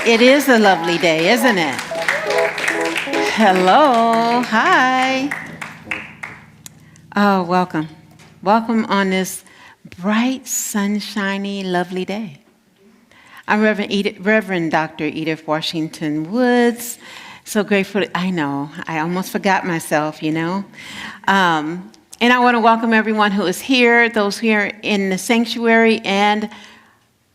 It is a lovely day, isn't it? Hello, hi. Oh, welcome. Welcome on this bright, sunshiny, lovely day. I'm Reverend Dr. Edith Washington Woods. So grateful. I know, I almost forgot myself, you know. And I want to welcome everyone who is here, those here in the sanctuary, and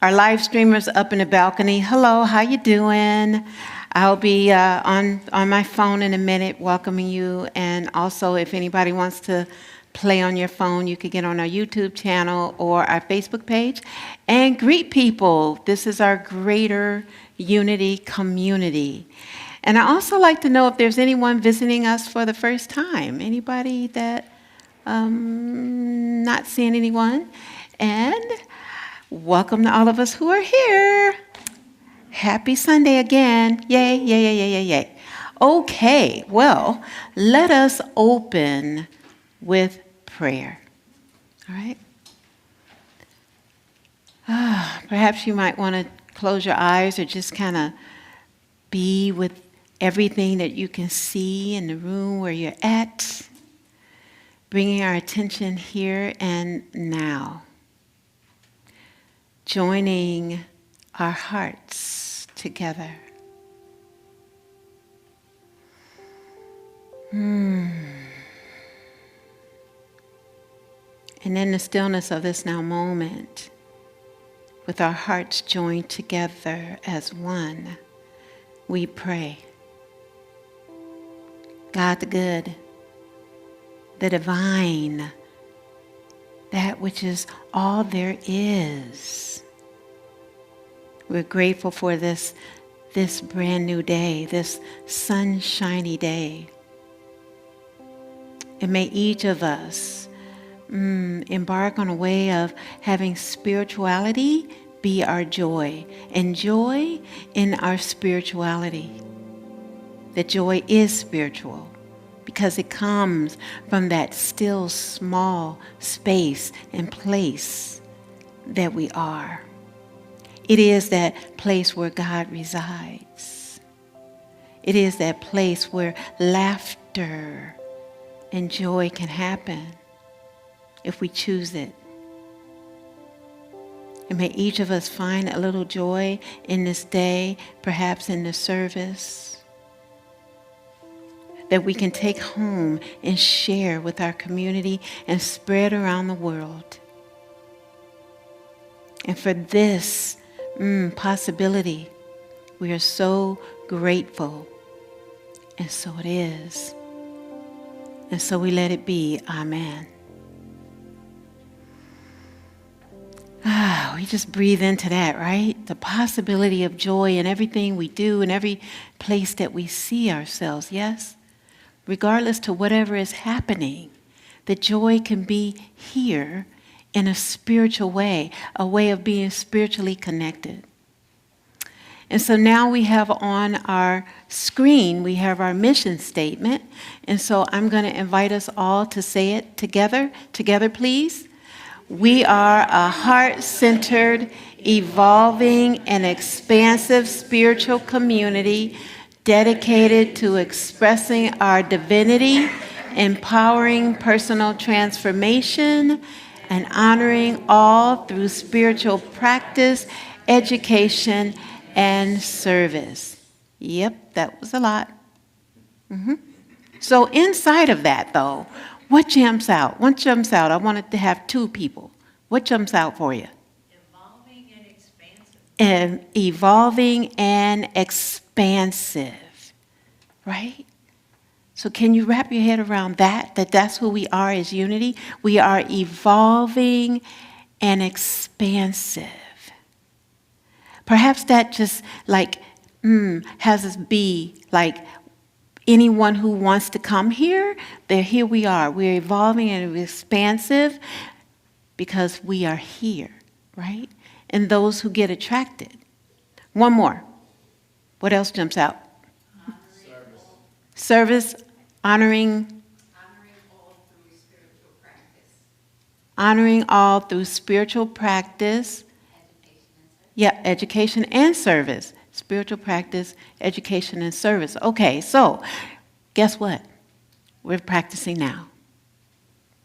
our live streamers up in the balcony. Hello, how you doing? I'll be on my phone in a minute welcoming you. And also, if anybody wants to play on your phone, you could get on our YouTube channel or our Facebook page and greet people. This is our Greater Unity community. And I also like to know if there's anyone visiting us for the first time. Anybody that not seeing anyone? And welcome to all of us who are here. Happy Sunday again. Yay, yay, yay, yay, yay, yay. Okay, well, let us open with prayer. All right? Perhaps you might want to close your eyes or just kind of be with everything that you can see in the room where you're at, bringing our attention here and now. Joining our hearts together. And in the stillness of this now moment, with our hearts joined together as one, we pray. God the good, the divine, that which is all there is. We're grateful for this brand new day, this sunshiny day. And may each of us embark on a way of having spirituality be our joy, and joy in our spirituality. That joy is spiritual because it comes from that still small space and place that we are. It is that place where God resides. It is that place where laughter and joy can happen if we choose it. And may each of us find a little joy in this day, perhaps in the service, that we can take home and share with our community and spread around the world. And for this possibility, we are so grateful. And so it is. And so we let it be. Amen. We just breathe into that, right? The possibility of joy in everything we do, in every place that we see ourselves, yes? Regardless to whatever is happening, the joy can be here in a spiritual way, a way of being spiritually connected. And so now we have on our screen, we have our mission statement. And so I'm going to invite us all to say it together. Together, please. We are a heart-centered, evolving, and expansive spiritual community dedicated to expressing our divinity, empowering personal transformation, and honoring all through spiritual practice, education, and service. Yep, that was a lot. So inside of that, though, what jumps out? What jumps out? I wanted to have two people. What jumps out for you? Evolving and expansive. And evolving and expansive, right? So can you wrap your head around that that's who we are as unity? We are evolving and expansive. Perhaps that just like has us be like anyone who wants to come here, here we are. We're evolving and expansive because we are here, right? And those who get attracted. One more. What else jumps out? Service, honoring All through spiritual practice. Honoring all through spiritual practice. Education and service. Education and service. Spiritual practice, education, and service. Okay, so guess what? We're practicing now.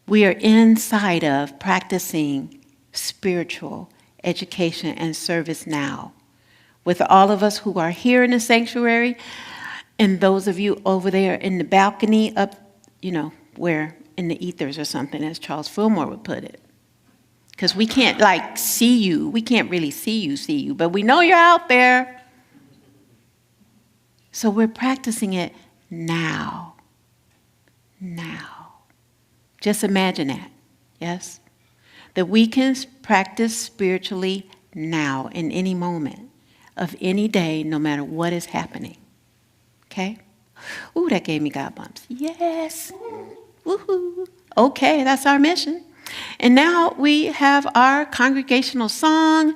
We are inside of practicing spiritual education and service now. With all of us who are here in the sanctuary, and those of you over there in the balcony up, where in the ethers or something, as Charles Fillmore would put it. Because we can't see you. We can't really see you, but we know you're out there. So we're practicing it now. Now. Just imagine that, yes? That we can practice spiritually now in any moment of any day, no matter what is happening. Okay? Ooh, that gave me God bumps. Yes. Woohoo. Okay, that's our mission. And now we have our congregational song,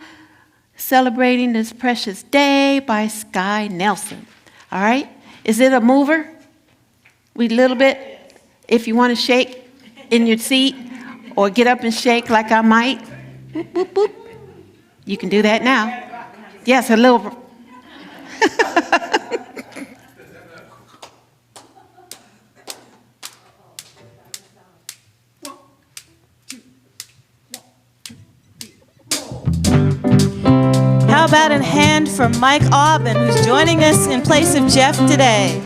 Celebrating This Precious Day by Sky Nelson. All right? Is it a mover? We little bit? If you want to shake in your seat or get up and shake like I might, boop, boop, boop. You can do that now. Yes, a little. How about a hand for Mike Aubin, who's joining us in place of Jeff today?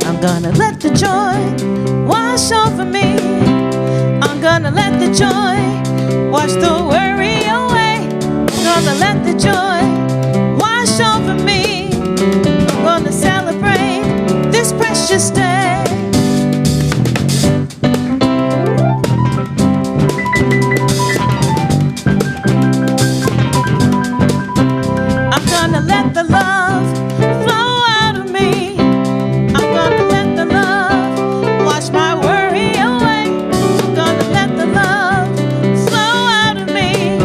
I'm gonna let the joy wash over me. I'm gonna let the joy wash the worry away. I'm gonna let the joy wash over me. I'm gonna celebrate this precious day. I'm gonna let the love flow out of me. I'm gonna let the love wash my worry away. I'm gonna let the love flow out of me.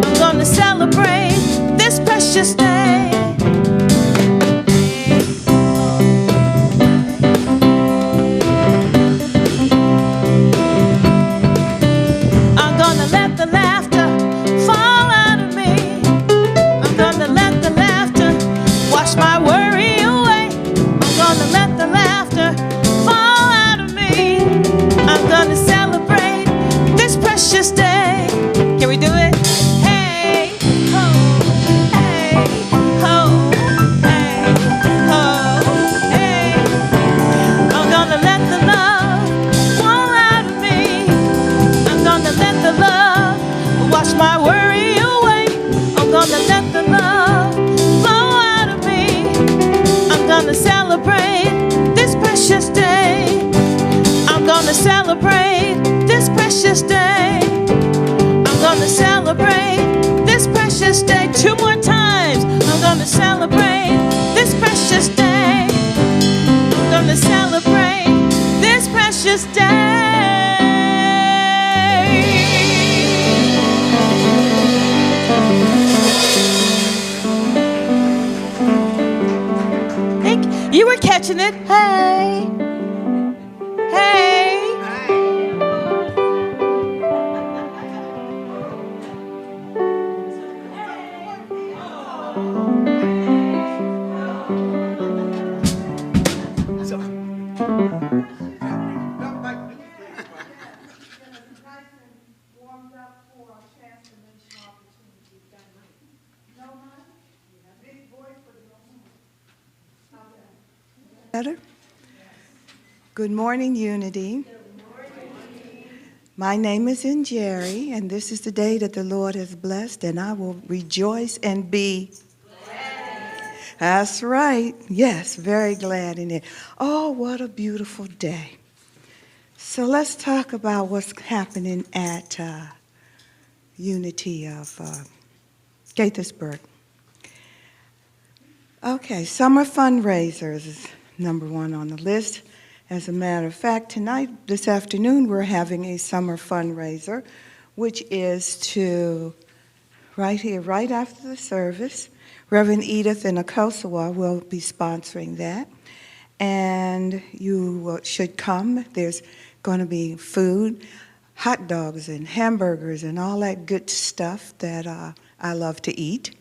I'm gonna celebrate this precious day. Celebrate this precious day. I'm gonna celebrate this precious day. Two more times. I'm gonna celebrate this day. Think you were catching it. Hey, hey. Better? Good morning, Unity. My name is Jerry, and this is the day that the Lord has blessed, and I will rejoice and be glad. That's right. Yes, very glad in it. Oh, what a beautiful day. So let's talk about what's happening at Unity of Gaithersburg. Okay, summer fundraisers is number one on the list. As a matter of fact, this afternoon, we're having a summer fundraiser, which is to, right here, right after the service, Reverend Edith in Okosawa will be sponsoring that. And you should come. There's going to be food, hot dogs and hamburgers and all that good stuff that I love to eat.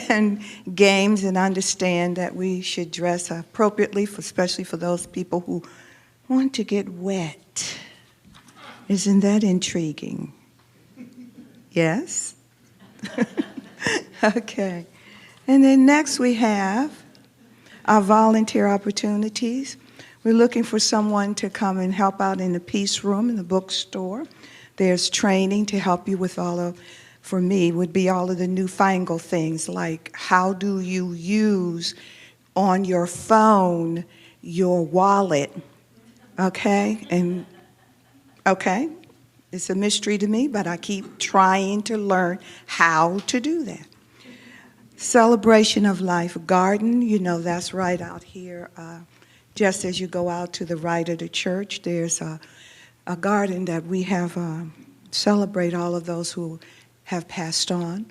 And games, and understand that we should dress appropriately, especially for those people who want to get wet. Isn't that intriguing? Yes? Okay. And then next we have our volunteer opportunities. We're looking for someone to come and help out in the peace room in the bookstore. There's training to help you with for me, would be all of the newfangled things, like how do you use on your phone your wallet, okay? And, okay, it's a mystery to me, but I keep trying to learn how to do that. Celebration of Life Garden, that's right out here. Just as you go out to the right of the church, there's a garden that we have celebrate all of those who have passed on,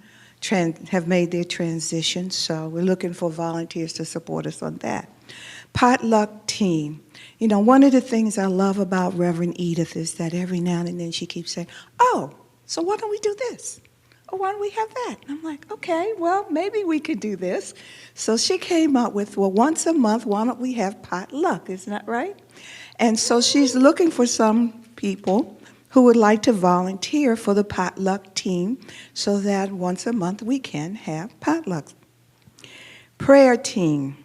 have made their transition, so we're looking for volunteers to support us on that. Potluck team. One of the things I love about Reverend Edith is that every now and then she keeps saying, oh, so why don't we do this? Or why don't we have that? And I'm like, okay, well, maybe we could do this. So she came up with, well, once a month, why don't we have potluck? Isn't that right? And so she's looking for some people who would like to volunteer for the potluck team so that once a month we can have potlucks. Prayer team.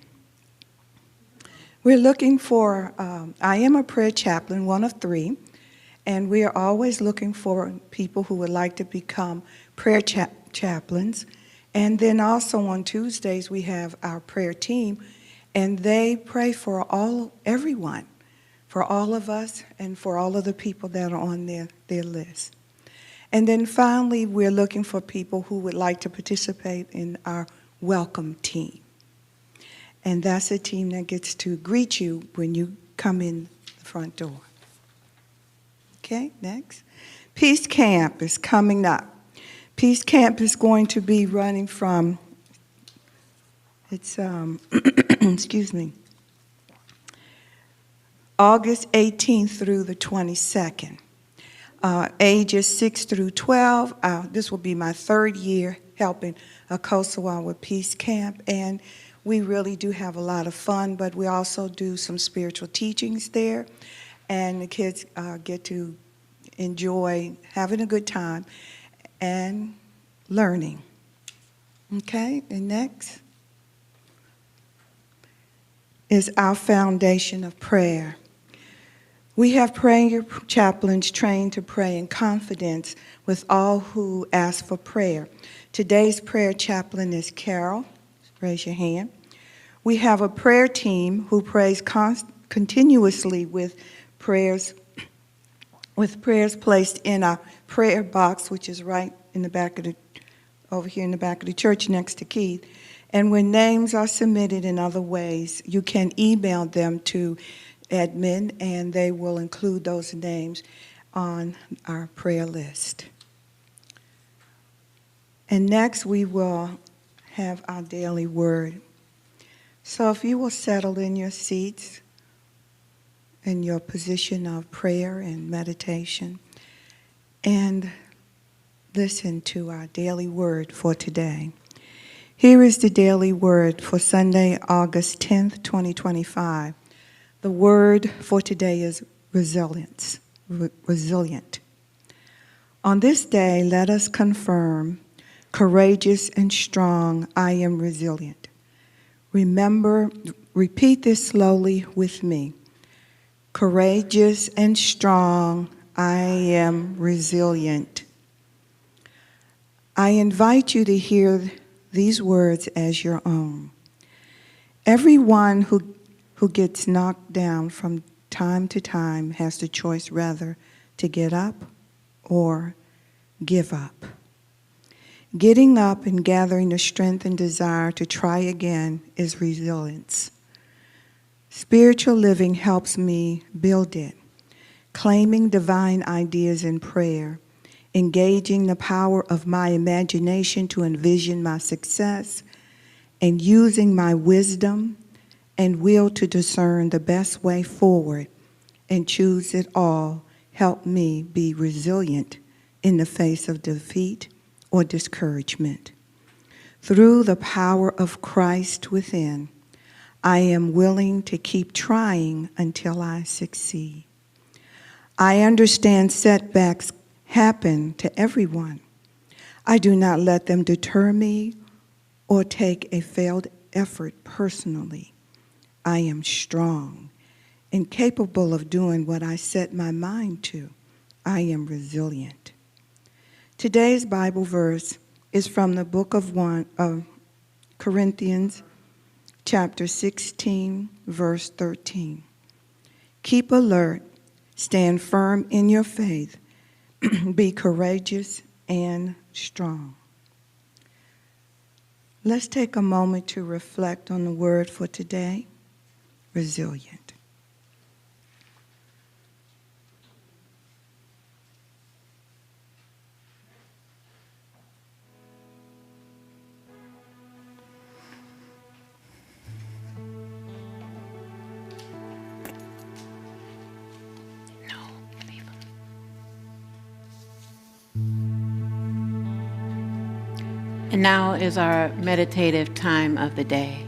We're looking for, I am a prayer chaplain, one of 3, and we are always looking for people who would like to become prayer chaplains. And then also on Tuesdays we have our prayer team, and they pray for everyone. For all of us and for all of the people that are on their list. And then finally, we're looking for people who would like to participate in our welcome team. And that's a team that gets to greet you when you come in the front door. Okay, next. Peace Camp is coming up. Peace Camp is going to be running from, excuse me, August 18th through the 22nd. Ages 6 through 12. This will be my 3rd year helping Okosawa with Peace Camp, and we really do have a lot of fun, but we also do some spiritual teachings there, and the kids get to enjoy having a good time and learning. Okay, and next is our foundation of prayer. We have prayer chaplains trained to pray in confidence with all who ask for prayer. Today's prayer chaplain is Carol. Raise your hand. We have a prayer team who prays continuously with prayers placed in a prayer box, which is right in the back of over here in the back of the church next to Keith. And when names are submitted in other ways, you can email them to admin, and they will include those names on our prayer list. And next, we will have our daily word. So if you will settle in your seats in your position of prayer and meditation and listen to our daily word for today. Here is the daily word for Sunday, August 10th, 2025. The word for today is resilience, resilient. On this day, let us confirm, courageous and strong, I am resilient. Remember, repeat this slowly with me. Courageous and strong, I am resilient. I invite you to hear these words as your own. Everyone who gets knocked down from time to time has the choice rather to get up or give up. Getting up and gathering the strength and desire to try again is resilience. Spiritual living helps me build it, claiming divine ideas in prayer, engaging the power of my imagination to envision my success, and using my wisdom and will to discern the best way forward and choose it all help me be resilient in the face of defeat or discouragement. Through the power of Christ within, I am willing to keep trying until I succeed. I understand setbacks happen to everyone. I do not let them deter me or take a failed effort personally. I am strong and capable of doing what I set my mind to. I am resilient. Today's Bible verse is from the book of Corinthians, chapter 16, verse 13. Keep alert, stand firm in your faith, be courageous and strong. Let's take a moment to reflect on the word for today, resilient. And now is our meditative time of the day.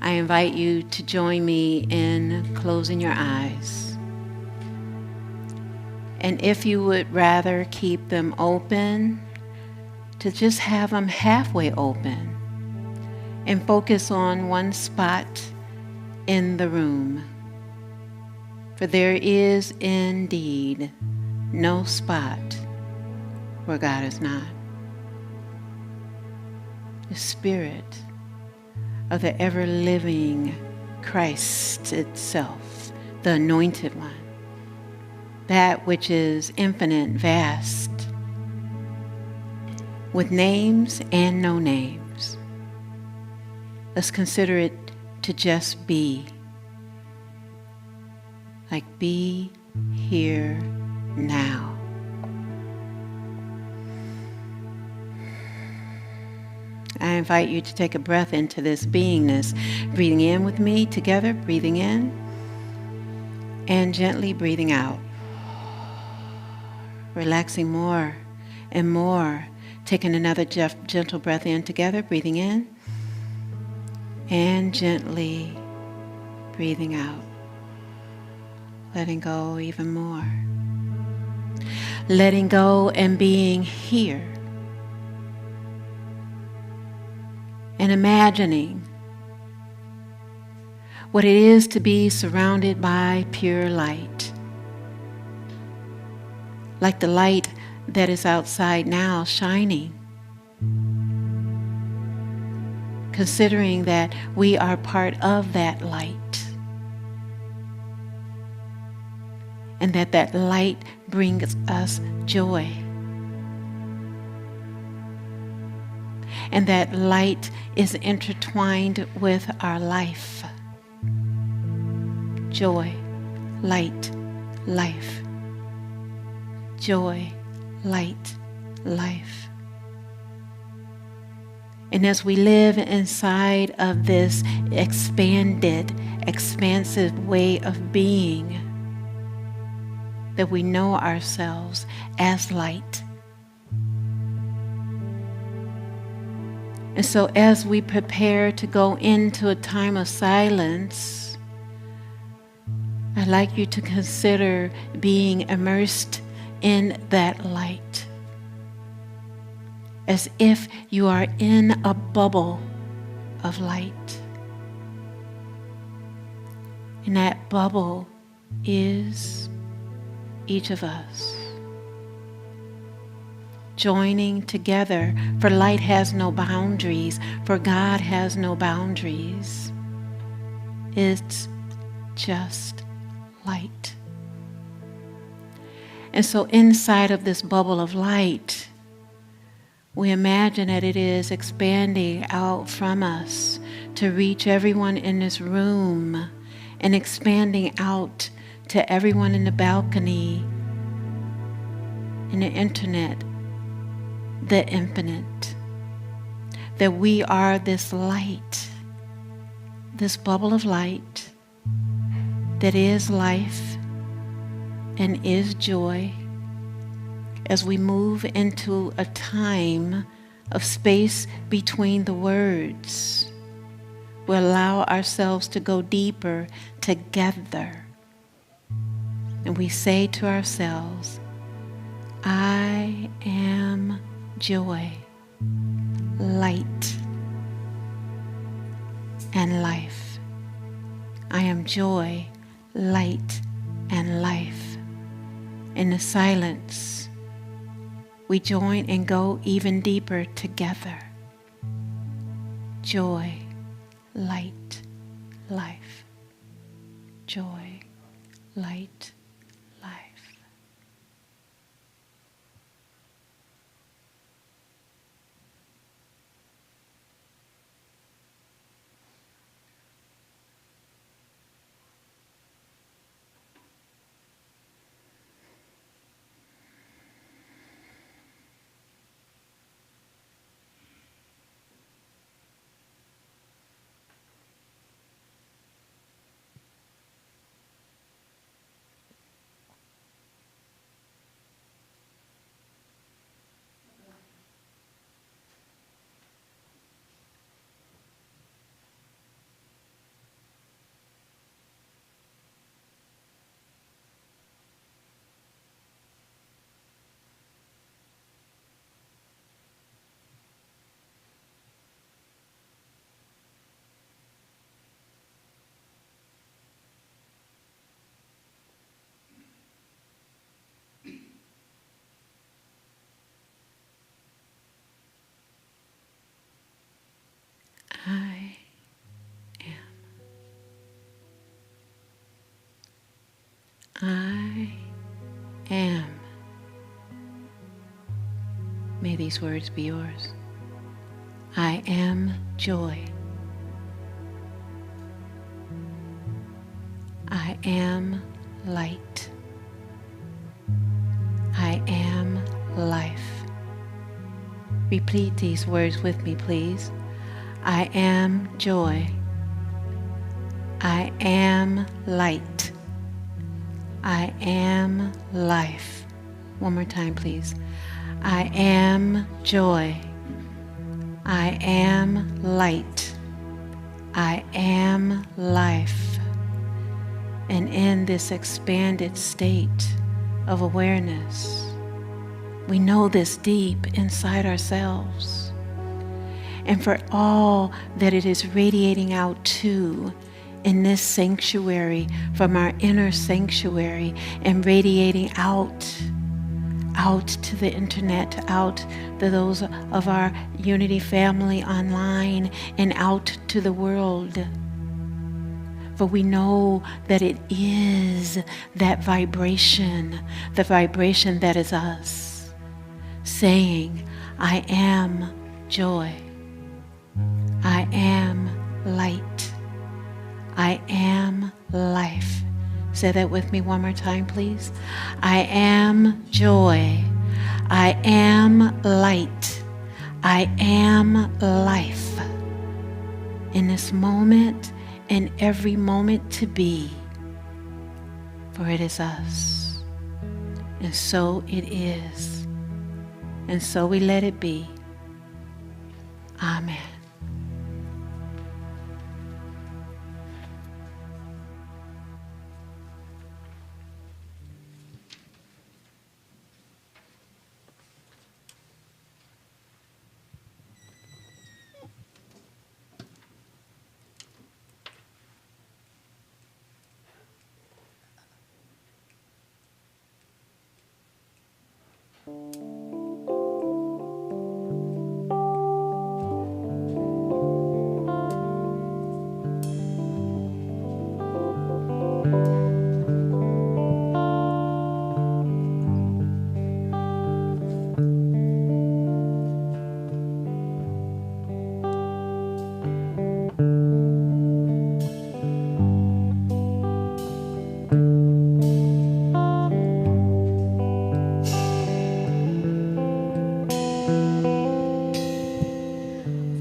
I invite you to join me in closing your eyes. And if you would rather keep them open, to just have them halfway open and focus on one spot in the room. For there is indeed no spot where God is not. The Spirit of the ever-living Christ itself, the Anointed One, that which is infinite, vast, with names and no names. Let's consider it to just be, like be here now. I invite you to take a breath into this beingness, breathing in with me together, breathing in, and gently breathing out. Relaxing more and more, taking another gentle breath in together, breathing in, and gently breathing out. Letting go even more. Letting go and being here. And imagining what it is to be surrounded by pure light. Like the light that is outside now shining. Considering that we are part of that light. And that light brings us joy. And that light is intertwined with our life. joy, light, life. Joy, light, life. And as we live inside of this expanded, expansive way of being, that we know ourselves as light. And so as we prepare to go into a time of silence, I'd like you to consider being immersed in that light, as if you are in a bubble of light. And that bubble is each of us, joining together, for light has no boundaries, for God has no boundaries. It's just light. And so inside of this bubble of light, we imagine that it is expanding out from us to reach everyone in this room, and expanding out to everyone in the balcony, in the internet, the infinite. That we are this light, this bubble of light that is life and is joy. As we move into a time of space between the words, we allow ourselves to go deeper together. And we say to ourselves, I am joy, light, and life. I am joy, light, and life. In the silence, we join and go even deeper together. Joy, light, life. Joy, light, life. I am. I am. May these words be yours. I am joy. I am light. I am life. Repeat these words with me, please. I am joy. I am light. I am life. One more time, please. I am joy. I am light. I am life. And in this expanded state of awareness, we know this deep inside ourselves. And for all that it is radiating out to in this sanctuary, from our inner sanctuary, and radiating out to the internet, out to those of our Unity family online, and out to the world. For we know that it is that vibration, the vibration that is us, saying, I am joy. I am light. I am life. say that with me one more time, please? I am joy. I am light. I am life. In this moment and every moment to be, for it is us. And so it is. And so we let it be. Amen.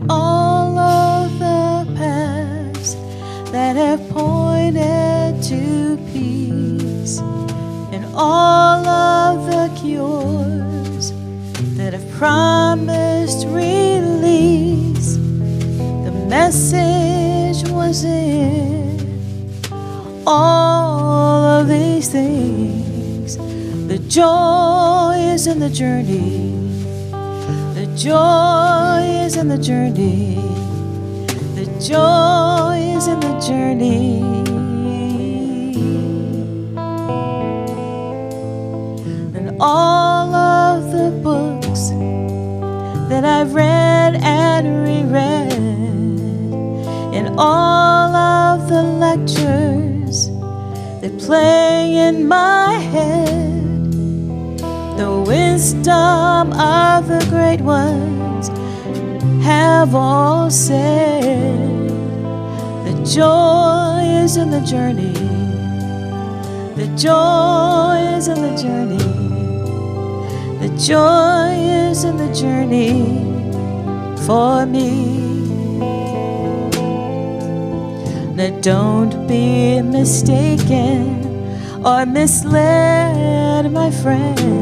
All of the paths that have pointed to peace, and all of the cures that have promised release. The message was in all of these things. The joy is in the journey. The joy is in the journey. The joy is in the journey. And all of the books that I've read and reread, and all of the lectures that play in my head, the wisdom of the great ones have all said, the joy is in the journey. The joy is in the journey. The joy is in the journey for me. Now don't be mistaken or misled, my friend.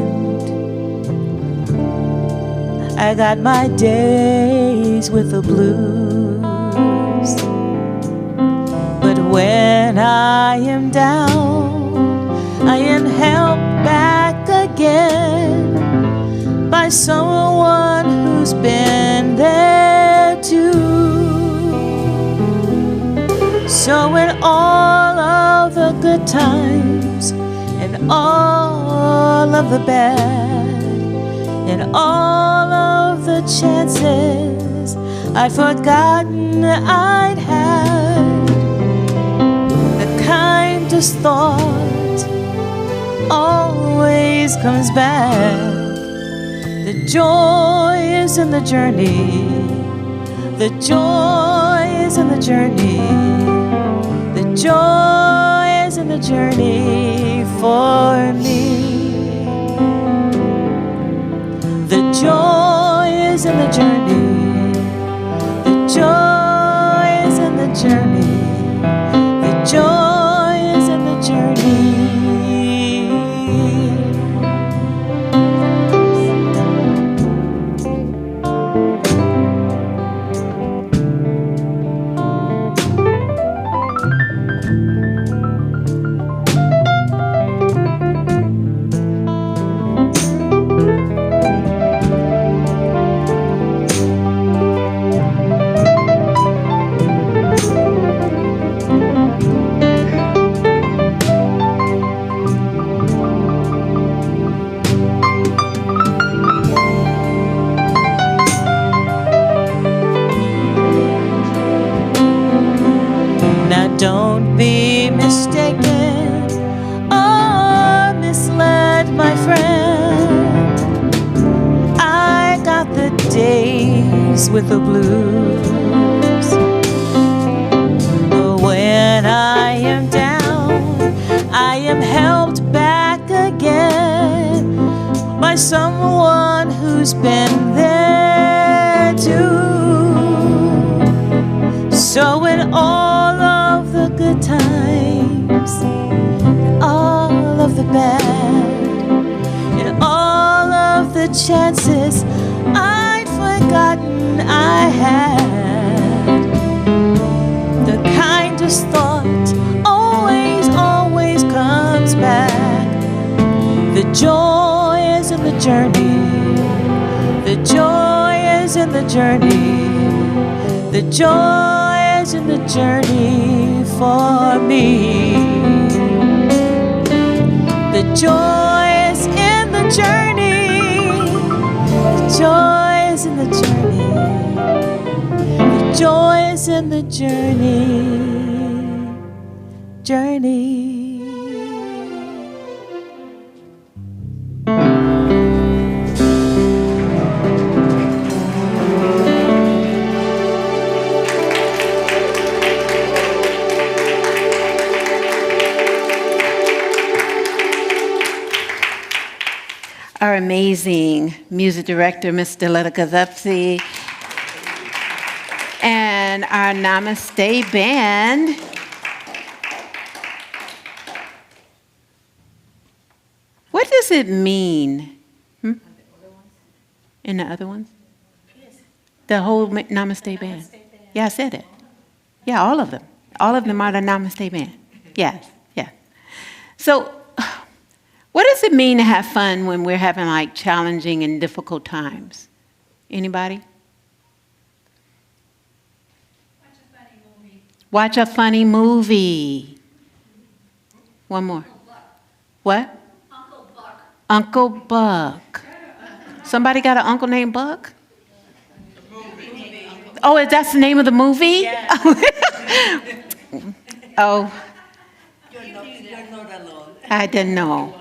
I got my days with the blues, but when I am down, I am helped back again by someone who's been there too. So in all of the good times and all of the bad, and all of the chances I'd forgotten I'd had, the kindest thought always comes back. The joy is in the journey. The joy is in the journey. The joy is in the journey for me. The joy is in the journey. The joy is in the journey. The joy is in the journey. Don't be mistaken or misled, my friend. I got the days with the blues, but when I am down, I all of the good times, all of the bad, and all of the chances I'd forgotten I had. The kindest thought always comes back. The joy is in the journey. The joy is in the journey. The joy is in the journey for me. The joy is in the journey. The joy is in the journey. The joy is in the journey. Our amazing music director, Ms. Deletta Gazepsi, and our Namaste Band. What does it mean? In the other ones? The whole Namaste Band. Yeah, I said it. Yeah, all of them. All of them are the Namaste Band. Yes, yeah. So, what does it mean to have fun when we're having like challenging and difficult times? Anybody? Watch a funny movie. One more. What? Uncle Buck. Uncle Buck. Somebody got an uncle named Buck? Oh, that's the name of the movie? Oh. You're not alone. I didn't know.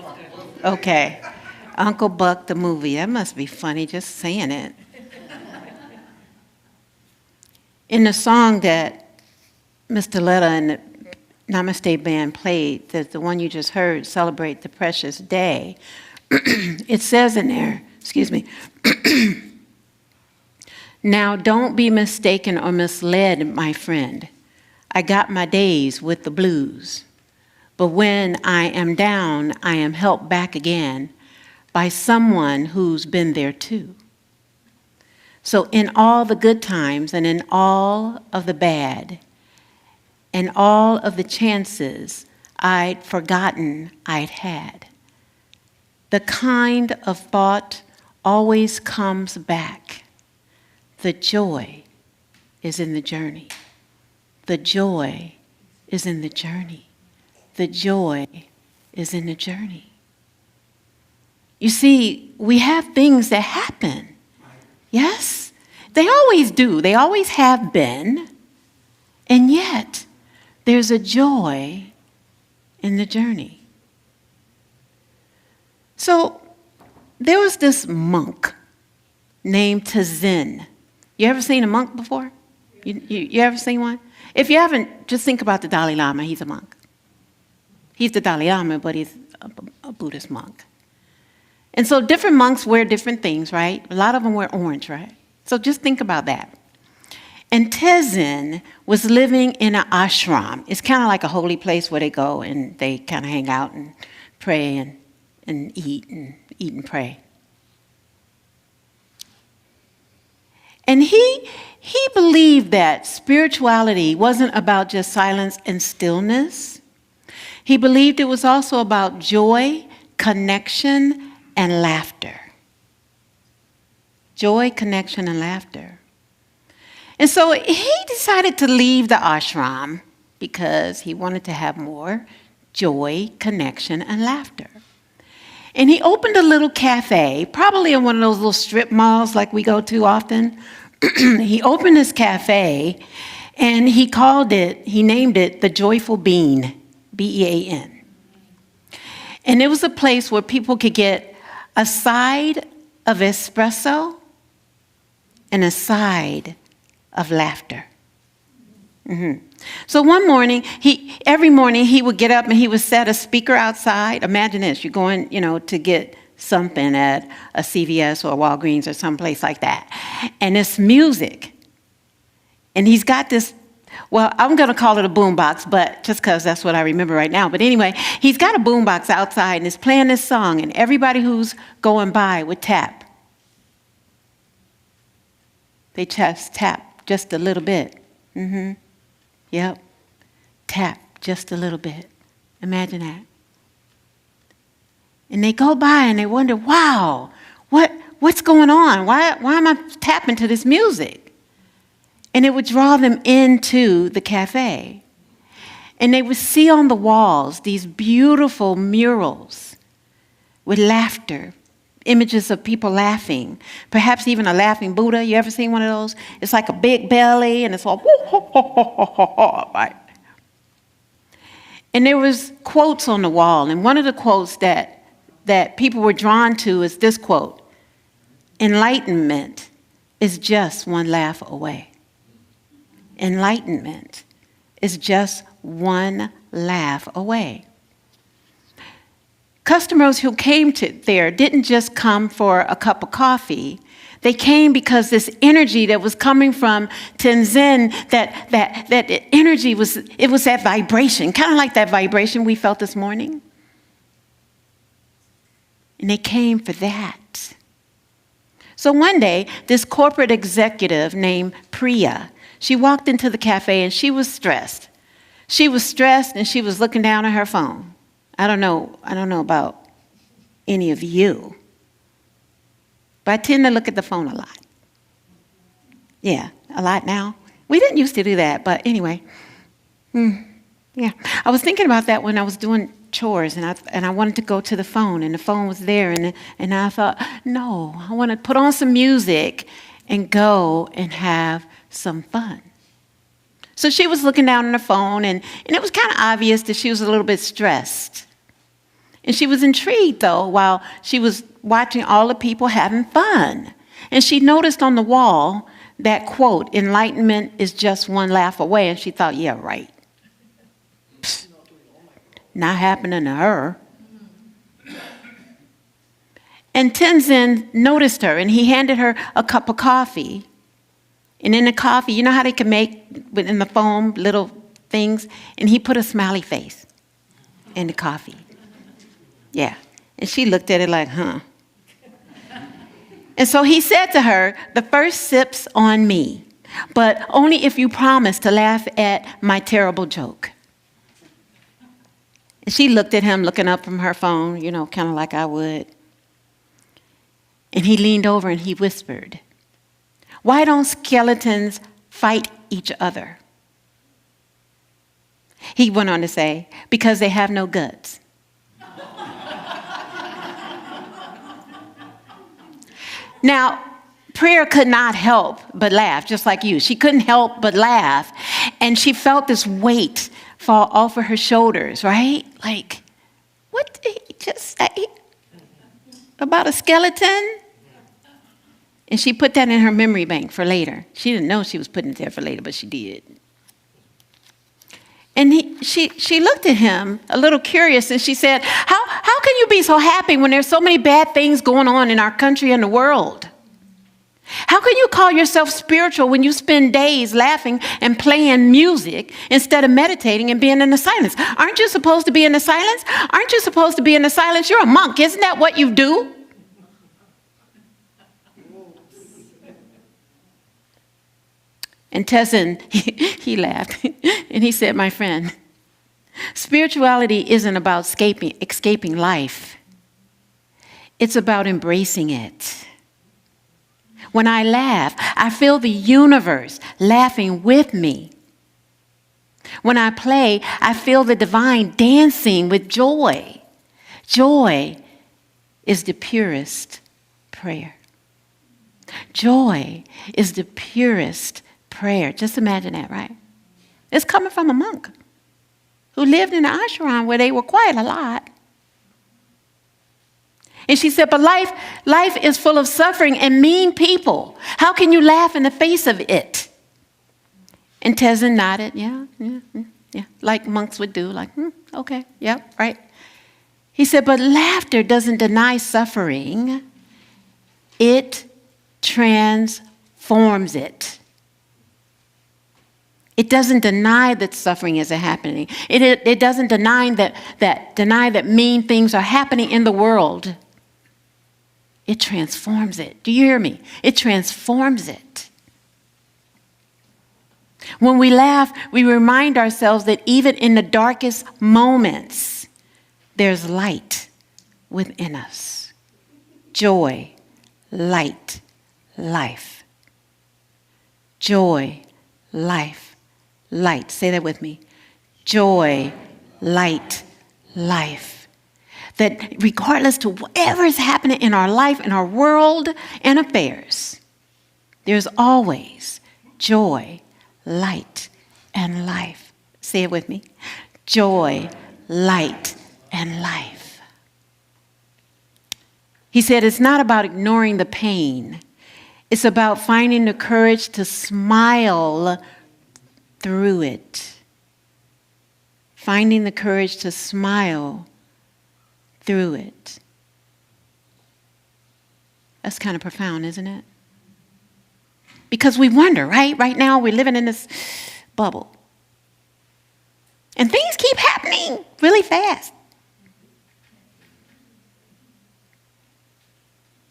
Okay. Uncle Buck the movie. That must be funny just saying it. In the song that Mr. Letta and the Namaste Band played, the one you just heard, Celebrate the Precious Day, it says in there, excuse me, now don't be mistaken or misled, my friend. I got my days with the blues. But when I am down, I am helped back again by someone who's been there too. So in all the good times and in all of the bad and all of the chances I'd forgotten I'd had, the kind of thought always comes back. The joy is in the journey. The joy is in the journey. The joy is in the journey. You see, we have things that happen. Yes? They always do. They always have been. And yet, there's a joy in the journey. So, there was this monk named Tazin. You ever seen a monk before? You ever seen one? If you haven't, just think about the Dalai Lama. He's a monk. He's the Dalai Lama, but he's a Buddhist monk. And so different monks wear different things, right? A lot of them wear orange, right? So just think about that. And Tezin was living in an ashram. It's kind of like a holy place where they go and they kind of hang out and pray and eat and pray. And he believed that spirituality wasn't about just silence and stillness. He believed it was also about joy, connection, and laughter. Joy, connection, and laughter. And so he decided to leave the ashram because he wanted to have more joy, connection, and laughter. And he opened a little cafe, probably in one of those little strip malls like we go to often. He opened this cafe and he named it the Joyful Bean. B-E-A-N. And it was a place where people could get a side of espresso and a side of laughter. Mm-hmm. So one morning, every morning he would get up and he would set a speaker outside. Imagine this, you're going, to get something at a CVS or a Walgreens or someplace like that. And it's music. And he's got this Well, I'm going to call it a boombox, but just because that's what I remember right now. But anyway, he's got a boombox outside and is playing this song, and everybody who's going by would tap. They just tap just a little bit. Yep. Tap just a little bit. Imagine that. And they go by and they wonder, wow, what's going on? Why am I tapping to this music? And it would draw them into the cafe. And they would see on the walls these beautiful murals with laughter, images of people laughing, perhaps even a laughing Buddha. You ever seen one of those? It's like a big belly and it's all, right? And there was quotes on the wall, and one of the quotes that people were drawn to is this quote: enlightenment is just one laugh away. Enlightenment is just one laugh away. Customers who came to there didn't just come for a cup of coffee. They came because this energy that was coming from Tenzin, that energy was that vibration, kind of like that vibration we felt this morning. And they came for that. So one day, this corporate executive named Priya, she walked into the cafe and she was stressed. She was stressed and she was looking down at her phone. I don't know about any of you, but I tend to look at the phone a lot. Yeah, a lot now. We didn't used to do that, but anyway. Yeah, I was thinking about that when I was doing chores, and I wanted to go to the phone, and the phone was there, and I thought, no, I want to put on some music and go and have some fun. So she was looking down on her phone, and it was kind of obvious that she was a little bit stressed. And she was intrigued, though, while she was watching all the people having fun. And she noticed on the wall that quote, enlightenment is just one laugh away, and she thought, yeah, right. Psst, not happening to her. And Tenzin noticed her, and he handed her a cup of coffee. And in the coffee, you know how they can make, in the foam, little things? And he put a smiley face in the coffee. Yeah. And she looked at it like, huh. And so he said to her, the first sip's on me, but only if you promise to laugh at my terrible joke. And she looked at him, looking up from her phone, kind of like I would. And he leaned over and he whispered, why don't skeletons fight each other? He went on to say, because they have no guts. Now, Priya could not help but laugh, just like you. She couldn't help but laugh. And she felt this weight fall off of her shoulders, right? Like, what did he just say about a skeleton? And she put that in her memory bank for later. She didn't know she was putting it there for later, but she did. And she looked at him a little curious, and she said, how can you be so happy when there's so many bad things going on in our country and the world? How can you call yourself spiritual when you spend days laughing and playing music instead of meditating and being in the silence? Aren't you supposed to be in the silence? Aren't you supposed to be in the silence? You're a monk. Isn't that what you do? And Tenzin, he laughed, and he said, my friend, spirituality isn't about escaping life. It's about embracing it. When I laugh, I feel the universe laughing with me. When I play, I feel the divine dancing with joy. Joy is the purest prayer. Joy is the purest prayer. Just imagine that, right? It's coming from a monk who lived in an ashram where they were quiet a lot. And she said, but life is full of suffering and mean people. How can you laugh in the face of it? And Tenzin nodded, yeah, like monks would do, like, okay, yeah, right. He said, but laughter doesn't deny suffering. It transforms it. It doesn't deny that suffering is happening. It doesn't deny that mean things are happening in the world. It transforms it. Do you hear me? It transforms it. When we laugh, we remind ourselves that even in the darkest moments, there's light within us. Joy, light, life. Joy, life, light. Say that with me. Joy, light, life. That regardless to whatever is happening in our life, in our world and affairs, there's always joy, light, and life. Say it with me. Joy, light, and life. He said it's not about ignoring the pain. It's about finding the courage to smile through it. Finding the courage to smile through it. That's kind of profound, isn't it? Because we wonder, right? Right now we're living in this bubble. And things keep happening really fast.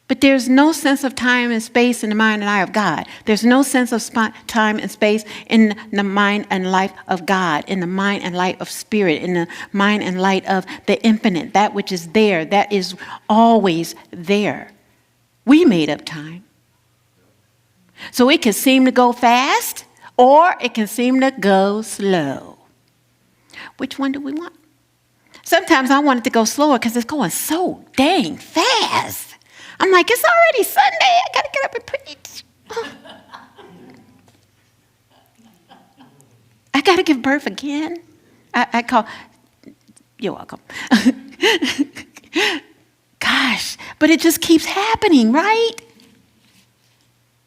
But there's no sense of time and space in the mind and eye of God. There's no sense of time and space in the mind and life of God, in the mind and light of spirit, in the mind and light of the infinite, that which is there, that is always there. We made up time. So it can seem to go fast or it can seem to go slow. Which one do we want? Sometimes I want it to go slower because it's going so dang fast. I'm like, it's already Sunday. I got to get up and preach. I got to give birth again. I call, you're welcome. Gosh, but it just keeps happening, right?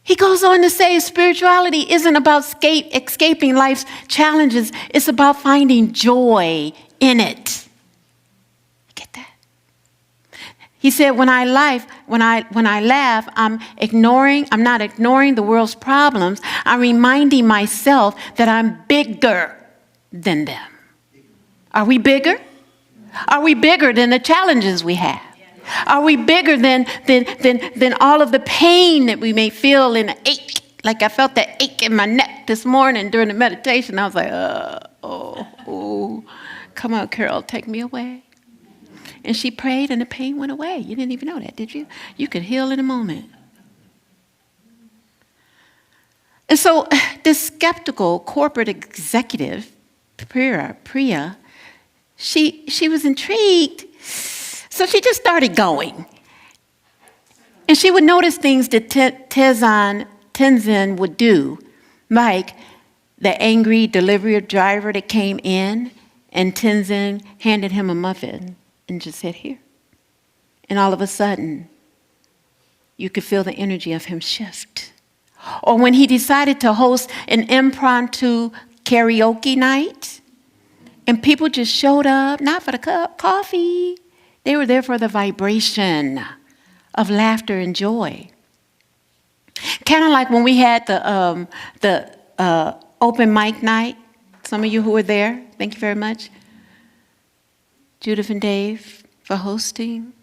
He goes on to say spirituality isn't about escaping life's challenges. It's about finding joy in it. You get that? He said, when I laugh, I'm not ignoring the world's problems. I'm reminding myself that I'm bigger than them. Are we bigger? Are we bigger than the challenges we have? Are we bigger than all of the pain that we may feel in an ache? Like I felt that ache in my neck this morning during the meditation. I was like, come on, Carol, take me away. And she prayed and the pain went away. You didn't even know that, did you? You could heal in a moment. And so this skeptical corporate executive, Priya, she was intrigued. So she just started going. And she would notice things that Tenzin would do, like the angry delivery driver that came in, and Tenzin handed him a muffin and just said, here. And all of a sudden, you could feel the energy of him shift. Or when he decided to host an impromptu karaoke night, and people just showed up, not for the cup, coffee. They were there for the vibration of laughter and joy. Kind of like when we had the open mic night. Some of you who were there, thank you very much. Judith and Dave for hosting.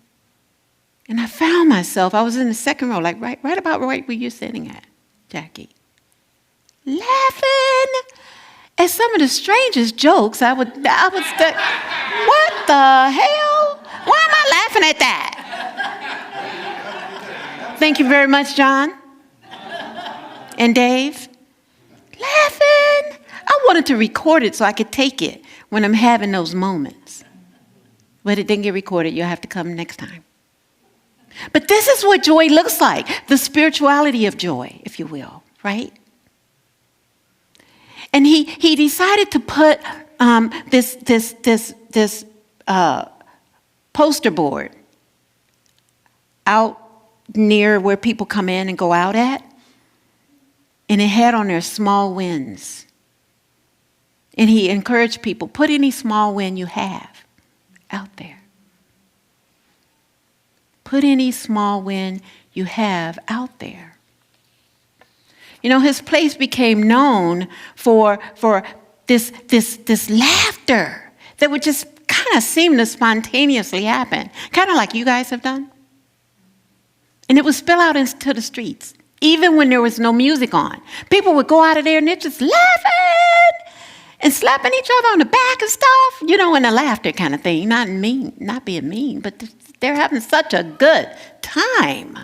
And I found myself, I was in the second row, like right about right where you're sitting at, Jackie. Laughing at some of the strangest jokes. I would say, what the hell? Why am I laughing at that? Thank you very much, John. And Dave. Laughing. I wanted to record it so I could take it when I'm having those moments. But it didn't get recorded. You'll have to come next time. But this is what joy looks like. The spirituality of joy, if you will, right? And he decided to put this poster board out near where people come in and go out at. And it had on there small wins. And he encouraged people, put any small win you have out there. Put any small win you have out there. You know, his place became known for this laughter that would just kind of seem to spontaneously happen, kind of like you guys have done. And it would spill out into the streets, even when there was no music on. People would go out of there and they're just laughing and slapping each other on the back and stuff, you know, in a laughter kind of thing. Not being mean, but they're having such a good time.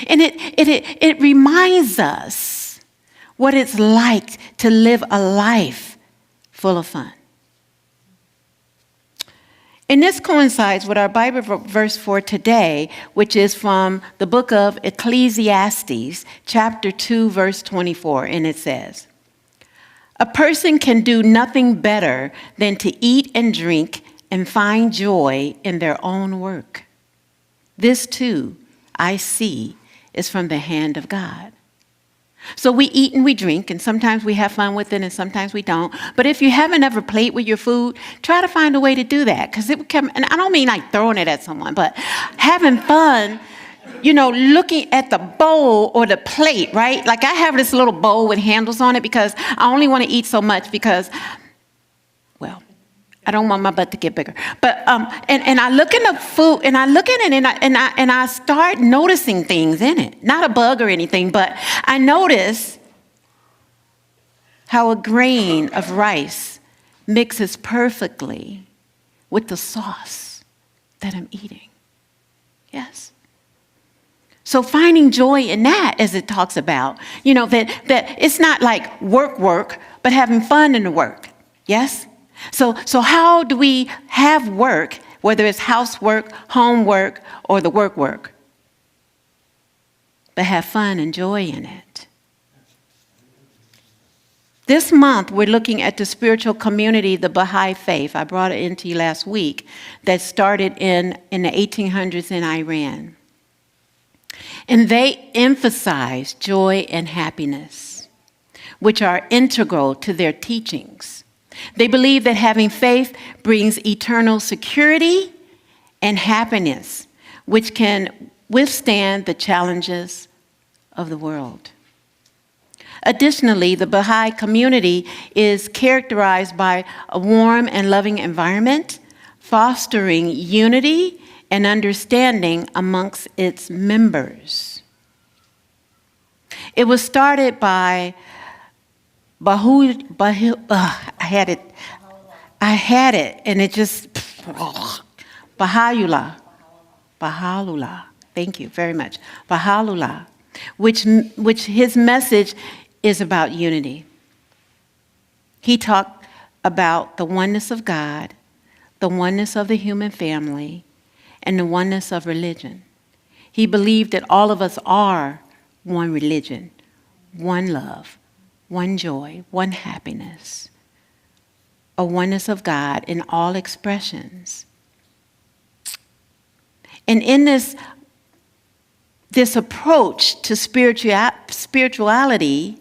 And it reminds us what it's like to live a life full of fun. And this coincides with our Bible verse for today, which is from the book of Ecclesiastes, chapter 2, verse 24. And it says, "A person can do nothing better than to eat and drink and find joy in their own work. This too, I see, is from the hand of God." So we eat and we drink, and sometimes we have fun with it, and sometimes we don't. But if you haven't ever played with your food, try to find a way to do that. Because it would come, and I don't mean like throwing it at someone, but having fun, you know, looking at the bowl or the plate, right? Like I have this little bowl with handles on it because I only want to eat so much because, well, I don't want my butt to get bigger. But and I look in the food and I look at it and I start noticing things in it. Not a bug or anything, but I notice how a grain of rice mixes perfectly with the sauce that I'm eating. Yes. So finding joy in that, as it talks about, you know, that it's not like work, but having fun in the work. Yes? So how do we have work, whether it's housework, homework, or the work, but have fun and joy in it? This month, we're looking at the spiritual community, the Baha'i faith. I brought it into you last week, that started in the 1800s in Iran. And they emphasize joy and happiness, which are integral to their teachings. They believe that having faith brings eternal security and happiness, which can withstand the challenges of the world. Additionally, the Baha'i community is characterized by a warm and loving environment, fostering unity and understanding amongst its members. It was started by I had it, and it just, Baha'u'llah. Thank you very much. Baha'u'llah, which his message is about unity. He talked about the oneness of God, the oneness of the human family, and the oneness of religion. He believed that all of us are one religion, one love, one joy, one happiness, a oneness of God in all expressions. And in this approach to spirituality,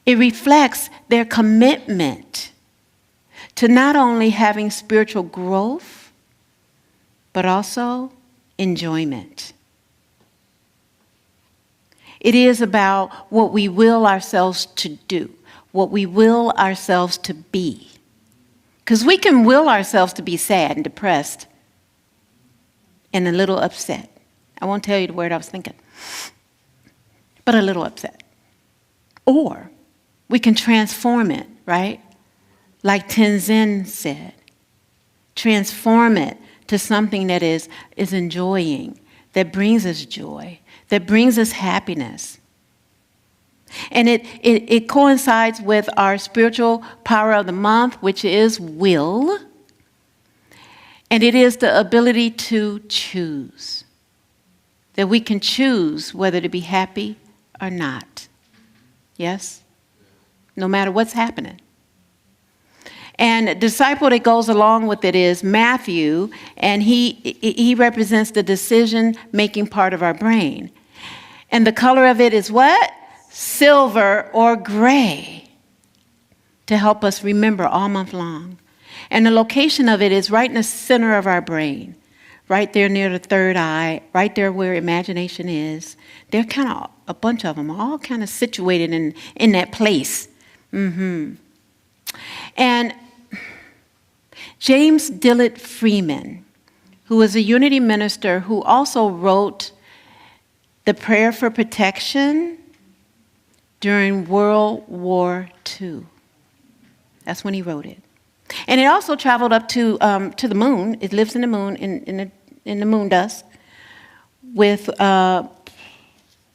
it reflects their commitment to not only having spiritual growth, but also enjoyment. It is about what we will ourselves to do, what we will ourselves to be. Because we can will ourselves to be sad and depressed and a little upset. I won't tell you the word I was thinking, but a little upset. Or we can transform it, right? Like Tenzin said, transform it to something that is enjoying, that brings us joy, that brings us happiness. And it coincides with our spiritual power of the month, which is will. And it is the ability to choose. That we can choose whether to be happy or not. Yes? No matter what's happening. And the disciple that goes along with it is Matthew, and he represents the decision-making part of our brain. And the color of it is what? Silver or gray, to help us remember all month long. And the location of it is right in the center of our brain, right there near the third eye, right there where imagination is. They're kind of, a bunch of them, all kind of situated in that place. And James Dillard Freeman, who was a Unity minister who also wrote the Prayer for Protection during World War II. That's when he wrote it. And it also traveled up to the moon. It lives in the moon, in the moon dust, with, I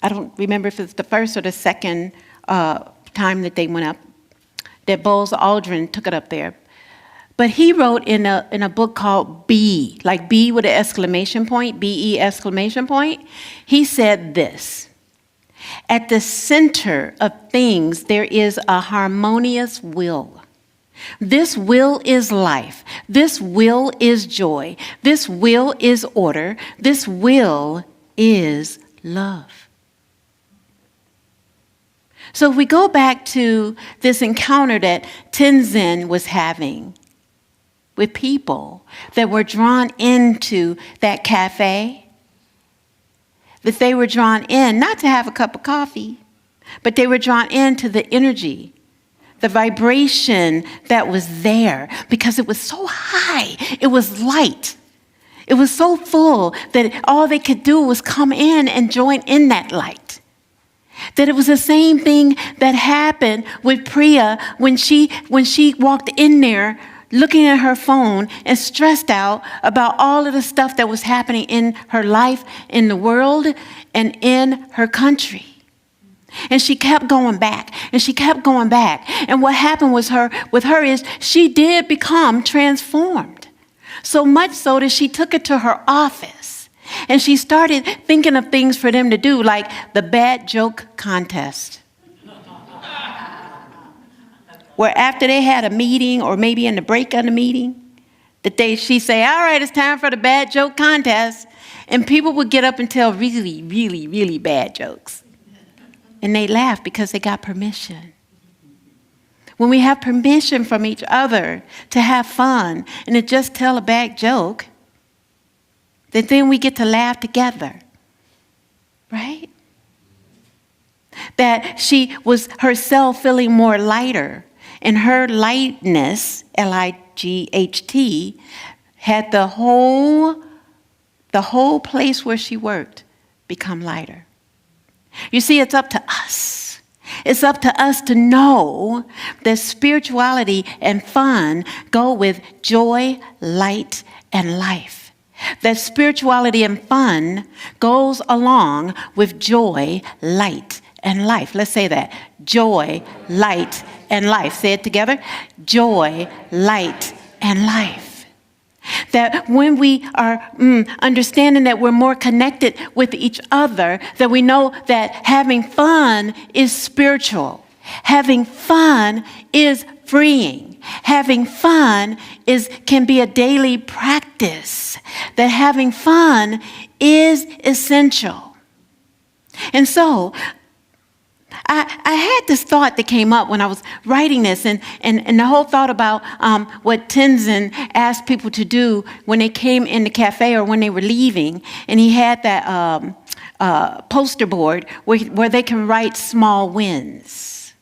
don't remember if it's the first or the second time that they went up, that Buzz Aldrin took it up there. But he wrote in a book called B, like B with an exclamation point, B-E exclamation point. He said this: at the center of things, there is a harmonious will. This will is life. This will is joy. This will is order. This will is love. So if we go back to this encounter that Tenzin was having with people that were drawn into that cafe, that they were drawn in not to have a cup of coffee, but they were drawn into the energy, the vibration that was there, because it was so high, it was light. It was so full that all they could do was come in and join in that light. That it was the same thing that happened with Priya when she walked in there looking at her phone and stressed out about all of the stuff that was happening in her life, in the world, and in her country. And she kept going back, and she kept going back. And what happened with her is she did become transformed. So much so that she took it to her office, and she started thinking of things for them to do, like the bad joke contest. Where after they had a meeting, or maybe in the break of the meeting, she'd say, all right, it's time for the bad joke contest. And people would get up and tell really, really, really bad jokes. And they laugh because they got permission. When we have permission from each other to have fun and to just tell a bad joke, then we get to laugh together, right? That she was herself feeling more lighter, and her lightness, L-I-G-H-T, had the whole place where she worked become lighter. You see, it's up to us. It's up to us to know that spirituality and fun go with joy, light, and life. That spirituality and fun goes along with joy, light, and life. Let's say that. Joy, light, and life. Say it together. Joy, light, and life. That when we are understanding that we're more connected with each other, that we know that having fun is spiritual. Having fun is freeing. Having fun can be a daily practice. That having fun is essential. And so, I had this thought that came up when I was writing this, and the whole thought about what Tenzin asked people to do when they came in the cafe or when they were leaving. And he had that poster board where they can write small wins.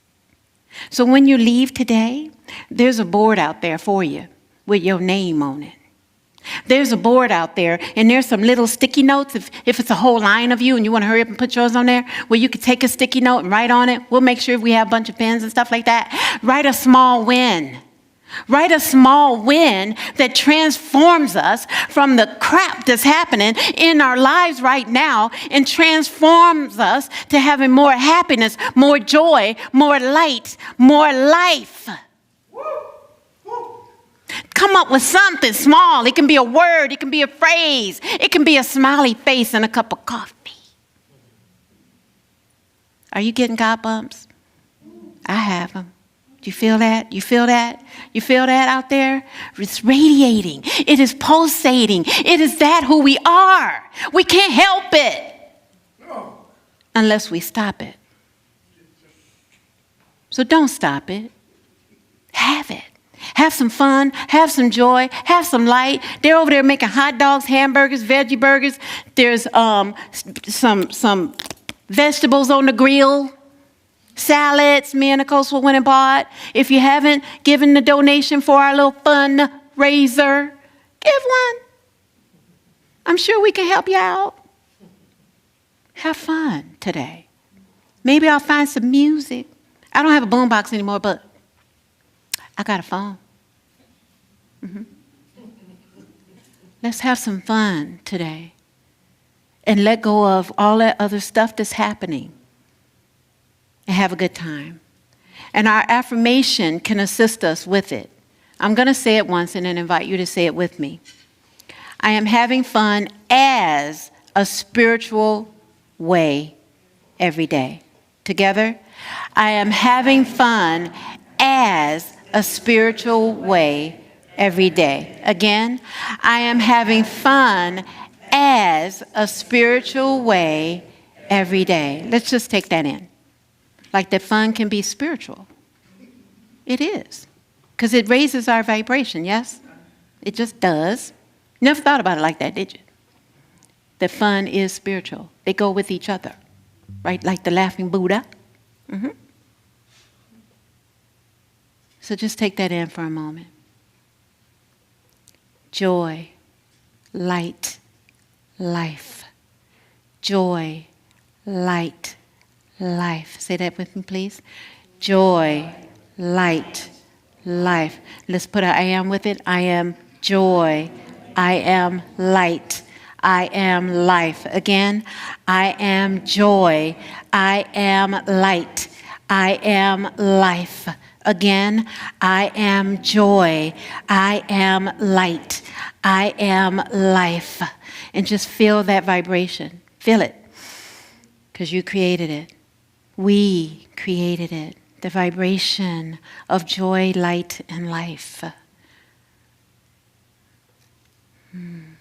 So when you leave today, there's a board out there for you with your name on it. There's a board out there, and there's some little sticky notes. If it's a whole line of you and you want to hurry up and put yours on there, where you could take a sticky note and write on it. We'll make sure we have a bunch of pens and stuff like that. Write a small win. Write a small win that transforms us from the crap that's happening in our lives right now and transforms us to having more happiness, more joy, more light, more life. Come up with something small. It can be a word. It can be a phrase. It can be a smiley face and a cup of coffee. Are you getting God bumps? I have them. Do you feel that? You feel that? You feel that out there? It's radiating. It is pulsating. It is that who we are. We can't help it unless we stop it. So don't stop it. Have it. Have some fun, have some joy, have some light. They're over there making hot dogs, hamburgers, veggie burgers. There's some vegetables on the grill, salads. Me and Nicole went and bought. If you haven't given the donation for our little fundraiser, give one. I'm sure we can help you out. Have fun today. Maybe I'll find some music. I don't have a boombox anymore, but I got a phone. Let's have some fun today and let go of all that other stuff that's happening and have a good time. And our affirmation can assist us with it. I'm going to say it once and then invite you to say it with me. I am having fun as a spiritual way every day. Together, I am having fun as a spiritual way every day. Again, I am having fun as a spiritual way every day. Let's just take that in. Like that fun can be spiritual. It is. Because it raises our vibration, yes? It just does. Never thought about it like that, did you? That fun is spiritual. They go with each other, right? Like the laughing Buddha. So just take that in for a moment. Joy, light, life. Joy, light, life. Say that with me, please. Joy, light, life. Let's put an I am with it. I am joy. I am light. I am life. Again, I am joy. I am light. I am life. Again, I am joy. I am light. I am life. And just feel that vibration. Feel it. Because you created it. We created it. The vibration of joy, light, and life. And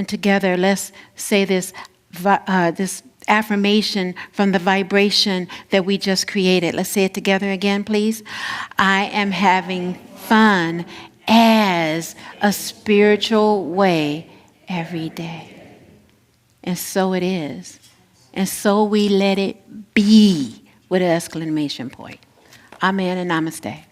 together, let's say this affirmation from the vibration that we just created. Let's say it together again, please. I am having fun as a spiritual way every day. And so it is. And so we let it be with an exclamation point. Amen and namaste.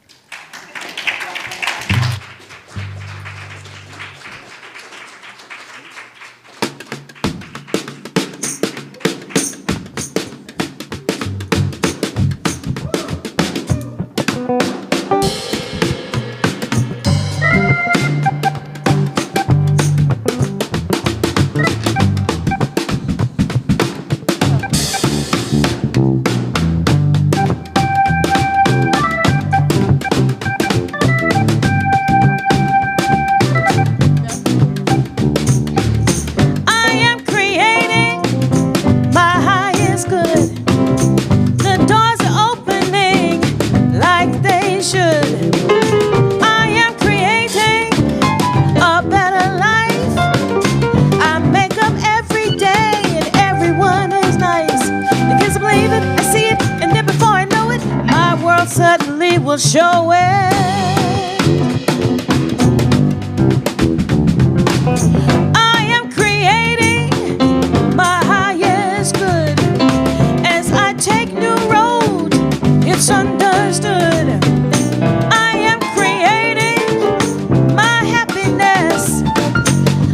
Suddenly will show it. I am creating my highest good. As I take new road, it's understood. I am creating my happiness.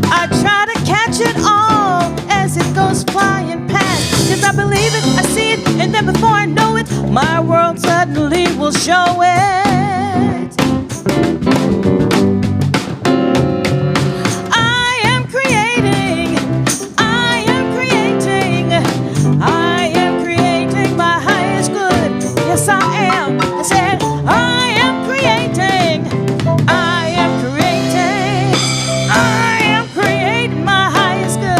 I try to catch it all as it goes flying past. 'Cause I believe it, I see it, and then before I know it, my world suddenly will show it. I am creating my highest good. Yes, I am. I said, I am creating my highest good.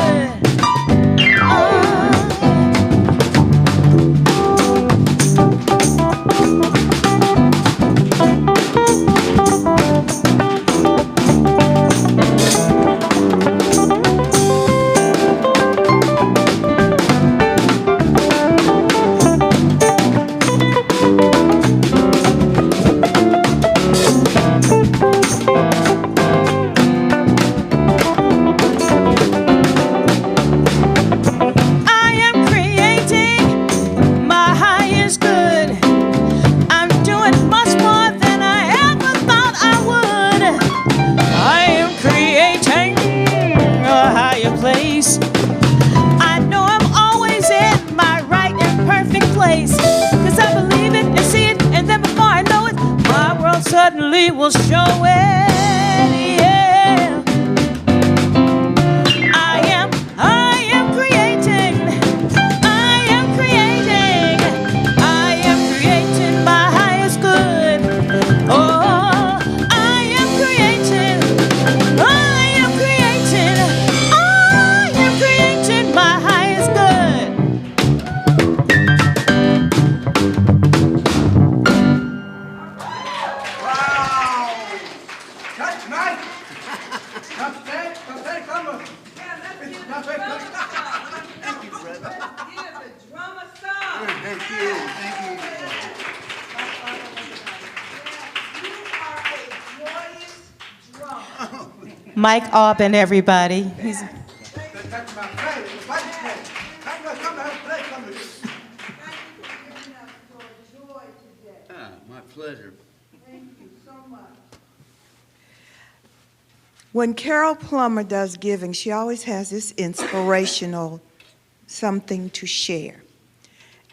surely will show it. Yeah. I am creating. I am creating my highest good. Oh, I am creating. I am creating my highest good. That's right. Come on. Thank you, brother. Give the drummer some. Thank you. Thank you. You are a joyous drummer. Mike Aubin, everybody. He's That's my friend. Come on, play. Come on. Thank you for giving us your joy today. My pleasure. Thank you so much. When Carol Plummer does giving, she always has this inspirational something to share.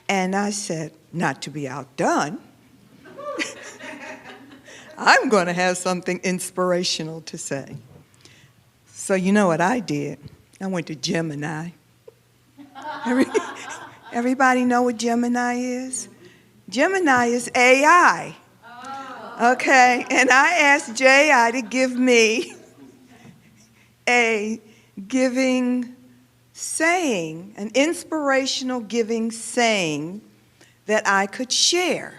And I said, not to be outdone, I'm going to have something inspirational to say. So you know what I did? I went to Gemini. Everybody know what Gemini is? Gemini is AI. Okay, and I asked J.I. to give me a giving saying, an inspirational giving saying that I could share.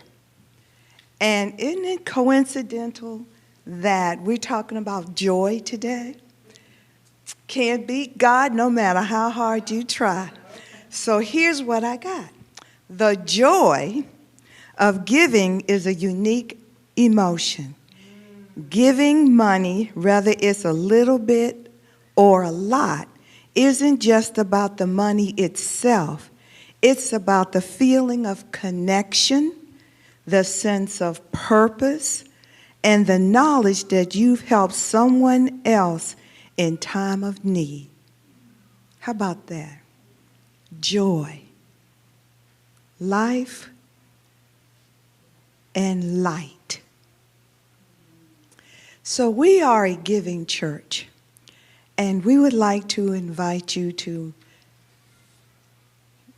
And isn't it coincidental that we're talking about joy today? Can't beat God no matter how hard you try. So here's what I got. The joy of giving is a unique emotion. Giving money, whether it's a little bit or a lot, isn't just about the money itself. It's about the feeling of connection, the sense of purpose, and the knowledge that you've helped someone else in time of need. How about that? Joy, life, and light. So we are a giving church, and we would like to invite you to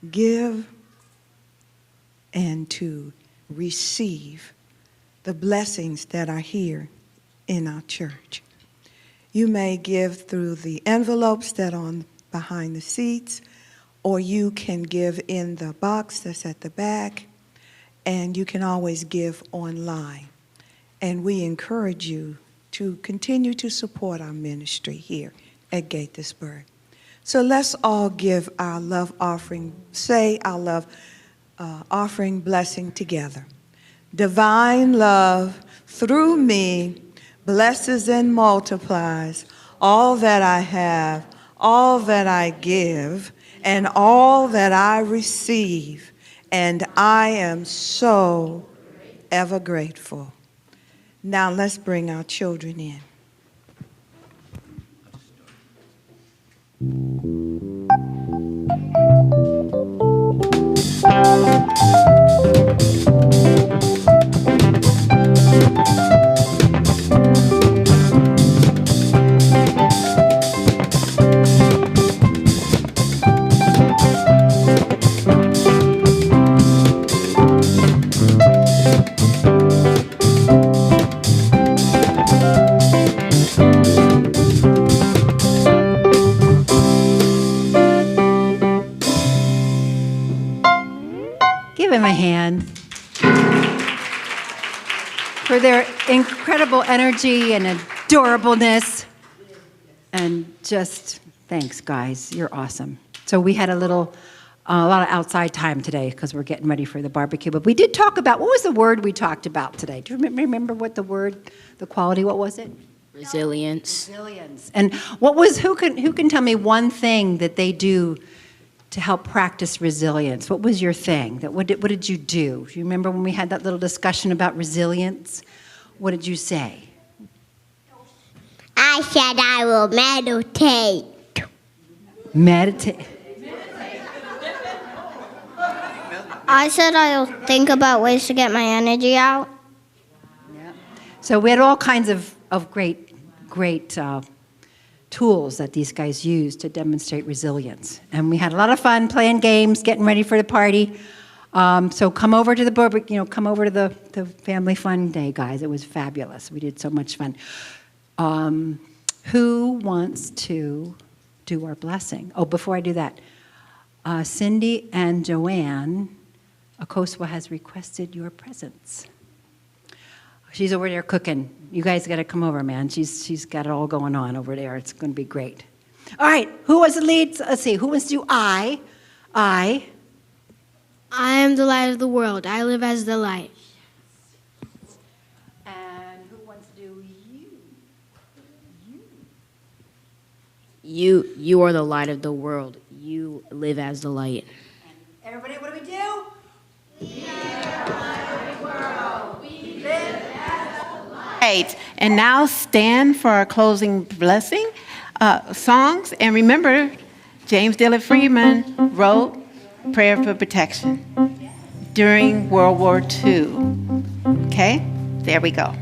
give and to receive the blessings that are here in our church. You may give through the envelopes that are on behind the seats, or you can give in the box that's at the back, and you can always give online. And we encourage you to continue to support our ministry here at Gaithersburg. So let's all give our love offering, say our love offering blessing together. Divine love through me blesses and multiplies all that I have, all that I give, and all that I receive. And I am so ever grateful. Now let's bring our children in. Give him a hand for their incredible energy and adorableness. And just thanks, guys. You're awesome. So we had a lot of outside time today because we're getting ready for the barbecue. But we did talk about, what was the word we talked about today? Do you remember what the word, the quality, what was it? Resilience. Resilience. And who can tell me one thing that they do to help practice resilience? What was your thing? What did you do? Do you remember when we had that little discussion about resilience? What did you say? I said I will meditate. Meditate. I said I'll think about ways to get my energy out. Yeah. So we had all kinds of great tools that these guys used to demonstrate resilience. And we had a lot of fun playing games, getting ready for the party. So come over to the family fun day, guys. It was fabulous. We did so much fun. Who wants to do our blessing? Oh, before I do that, Cindy and Joanne, Akoswa has requested your presence. She's over there cooking. You guys got to come over, man. She's got it all going on over there. It's going to be great. All right, who was the lead? Let's see, who wants to do I? I am the light of the world. I live as the light. And who wants to do you? You are the light of the world. You live as the light. Everybody, what do we do? Right. And now stand for our closing blessing songs. And remember, James Dillard Freeman wrote Prayer for Protection during World War II. Okay? There we go.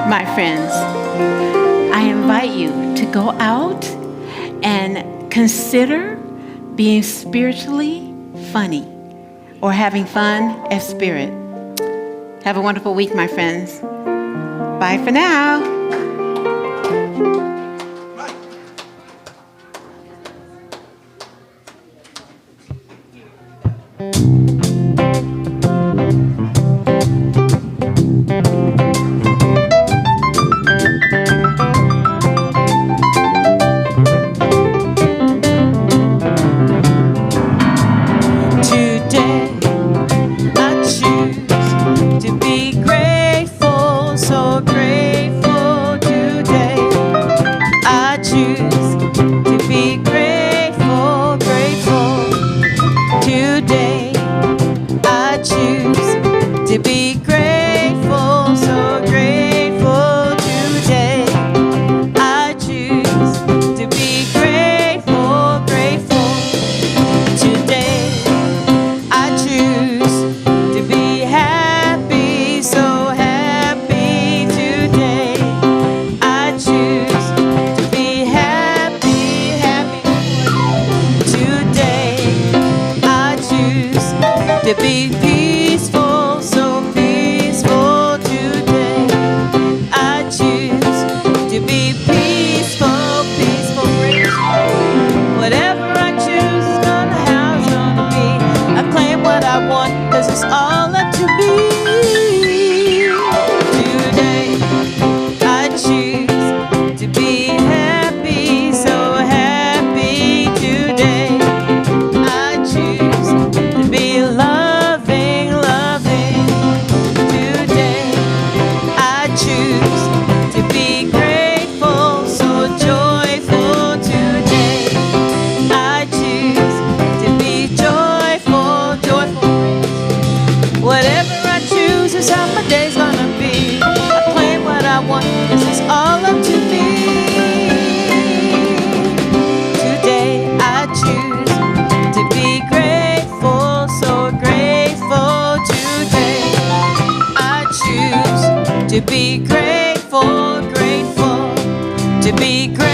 My friends, I invite you to go out and consider being spiritually funny or having fun as spirit. Have a wonderful week, my friends. Bye for now. Today I choose to be grateful, so grateful. be grateful, grateful, to be grateful.